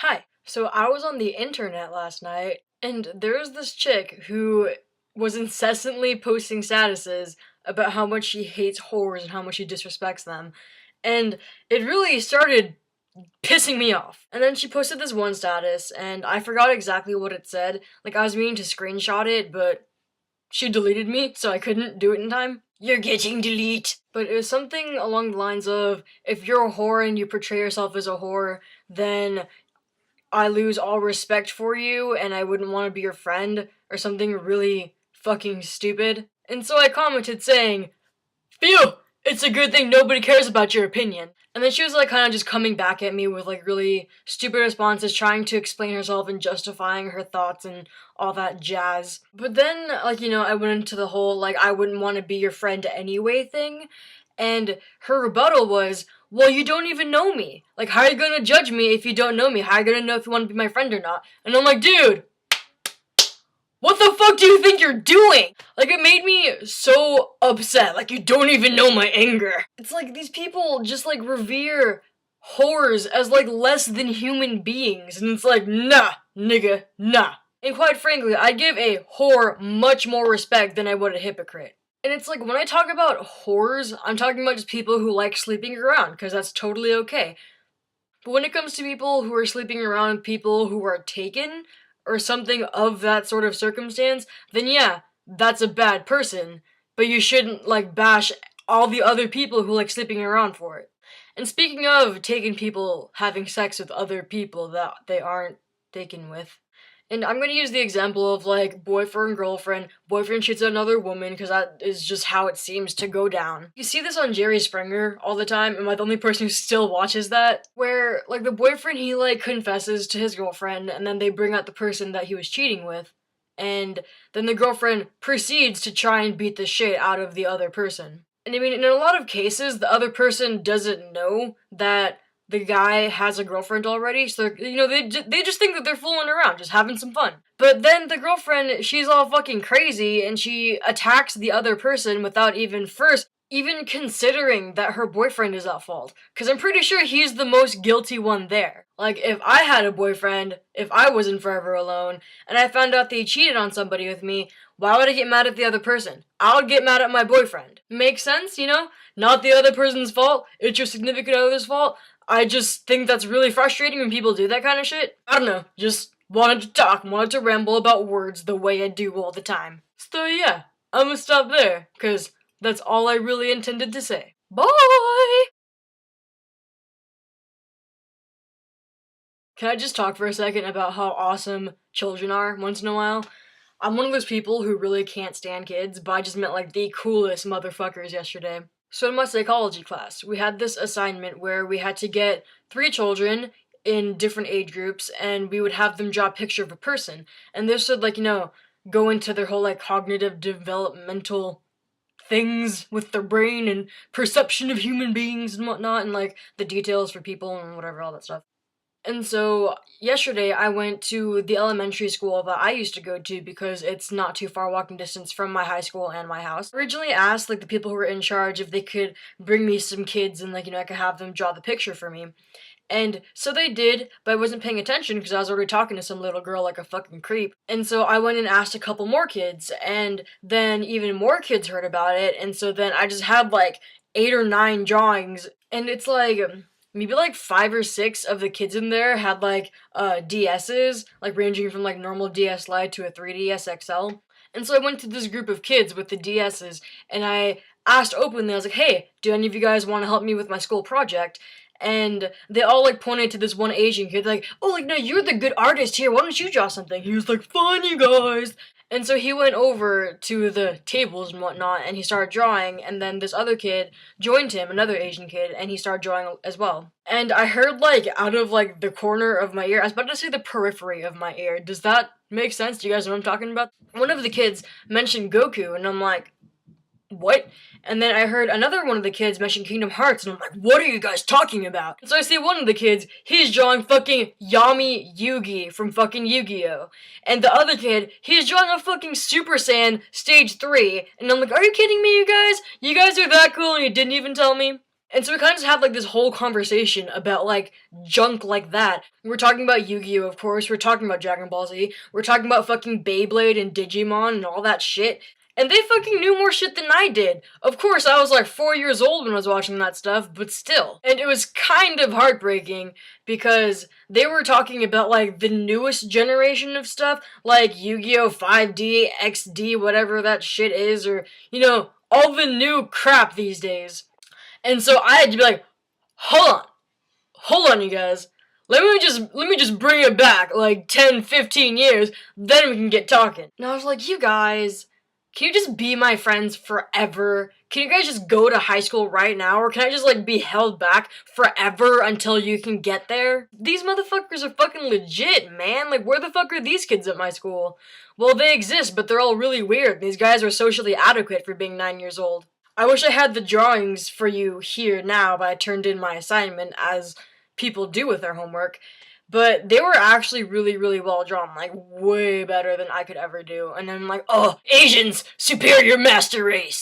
Hi. So I was on the internet last night, and there was this chick who was incessantly posting statuses about how much she hates whores and how much she disrespects them. And it really started pissing me off. And then she posted this one status, and I forgot exactly what it said. Like, I was meaning to screenshot it, but she deleted me, so I couldn't do it in time. You're getting delete. But it was something along the lines of, if you're a whore and you portray yourself as a whore, then I lose all respect for you and I wouldn't want to be your friend, or something really fucking stupid. And so I commented saying, Phew! It's a good thing nobody cares about your opinion. And then she was like kind of just coming back at me with like really stupid responses, trying to explain herself and justifying her thoughts and all that jazz. But then, I went into the whole like I wouldn't want to be your friend anyway thing. And her rebuttal was, well, you don't even know me. Like, how are you gonna judge me if you don't know me? How are you gonna know if you want to be my friend or not? And I'm like, dude, what the fuck do you think you're doing? Like, it made me so upset. Like, you don't even know my anger. It's like these people just, like, revere whores as, like, less than human beings. And it's like, nah, nigga, nah. And quite frankly, I give a whore much more respect than I would a hypocrite. And it's like, when I talk about whores, I'm talking about just people who like sleeping around, because that's totally okay. But when it comes to people who are sleeping around with people who are taken, or something of that sort of circumstance, then yeah, that's a bad person. But you shouldn't, like, bash all the other people who like sleeping around for it. And speaking of taken people having sex with other people that they aren't taken with, and I'm gonna use the example of, like, boyfriend, girlfriend, boyfriend cheats on another woman, because that is just how it seems to go down. You see this on Jerry Springer all the time. Am I the only person who still watches that? Where, like, the boyfriend, he, like, confesses to his girlfriend, and then they bring out the person that he was cheating with, and then the girlfriend proceeds to try and beat the shit out of the other person. And I mean, in a lot of cases, the other person doesn't know that the guy has a girlfriend already, so they just think that they're fooling around, just having some fun. But then the girlfriend, she's all fucking crazy, and she attacks the other person without even considering that her boyfriend is at fault. Because I'm pretty sure he's the most guilty one there. Like, if I had a boyfriend, if I wasn't forever alone, and I found out they cheated on somebody with me, why would I get mad at the other person? I would get mad at my boyfriend. Makes sense, you know? Not the other person's fault, it's your significant other's fault. I just think that's really frustrating when people do that kind of shit. I don't know, just wanted to talk, wanted to ramble about words the way I do all the time. So yeah, I'm gonna stop there, cause that's all I really intended to say. Bye! Can I just talk for a second about how awesome children are once in a while? I'm one of those people who really can't stand kids, but I just met like the coolest motherfuckers yesterday. So in my psychology class, we had this assignment where we had to get 3 children in different age groups, and we would have them draw a picture of a person. And this would, like, go into their whole, like, cognitive developmental things with their brain and perception of human beings and whatnot, and, like, the details for people and whatever, all that stuff. And so yesterday I went to the elementary school that I used to go to because it's not too far walking distance from my high school and my house. I originally asked like the people who were in charge if they could bring me some kids and like, I could have them draw the picture for me. And so they did, but I wasn't paying attention because I was already talking to some little girl like a fucking creep. And so I went and asked a couple more kids, and then even more kids heard about it, and so then I just had like 8 or 9 drawings, and it's like maybe like 5 or 6 of the kids in there had like DSs, like ranging from like normal DS Lite to a 3DS XL. And so I went to this group of kids with the DSs, and I asked openly, I was like, hey, do any of you guys want to help me with my school project? And they all like pointed to this one Asian kid, like, oh, like, no, you're the good artist here, why don't you draw something? He was like, fine, you guys. And so he went over to the tables and whatnot, and he started drawing, and then this other kid joined him, another Asian kid, and he started drawing as well. And I heard, like, out of, like, the corner of my ear, I was about to say the periphery of my ear. Does that make sense? Do you guys know what I'm talking about? One of the kids mentioned Goku, and I'm like, what? And then I heard another one of the kids mention Kingdom Hearts, and I'm like, what are you guys talking about? And so I see one of the kids, he's drawing fucking Yami Yugi from fucking Yu-Gi-Oh! And the other kid, he's drawing a fucking Super Saiyan Stage 3, and I'm like, are you kidding me, you guys? You guys are that cool and you didn't even tell me? And so we kind of just had like this whole conversation about like junk like that. We're talking about Yu-Gi-Oh, of course. We're talking about Dragon Ball Z. We're talking about fucking Beyblade and Digimon and all that shit. And they fucking knew more shit than I did. Of course, I was like 4 years old when I was watching that stuff, but still. And it was kind of heartbreaking because they were talking about like the newest generation of stuff, like Yu-Gi-Oh! 5D, XD, whatever that shit is, or, all the new crap these days. And so I had to be like, hold on, you guys. Let me just bring it back like 10, 15 years, then we can get talking. And I was like, you guys, can you just be my friends forever? Can you guys just go to high school right now? Or can I just like be held back forever until you can get there? These motherfuckers are fucking legit, man. Like, where the fuck are these kids at my school? Well, they exist, but they're all really weird. These guys are socially adequate for being 9 years old. I wish I had the drawings for you here now, but I turned in my assignment as people do with their homework. But they were actually really, really well drawn, like way better than I could ever do. And I'm like, oh, Asians, superior master race.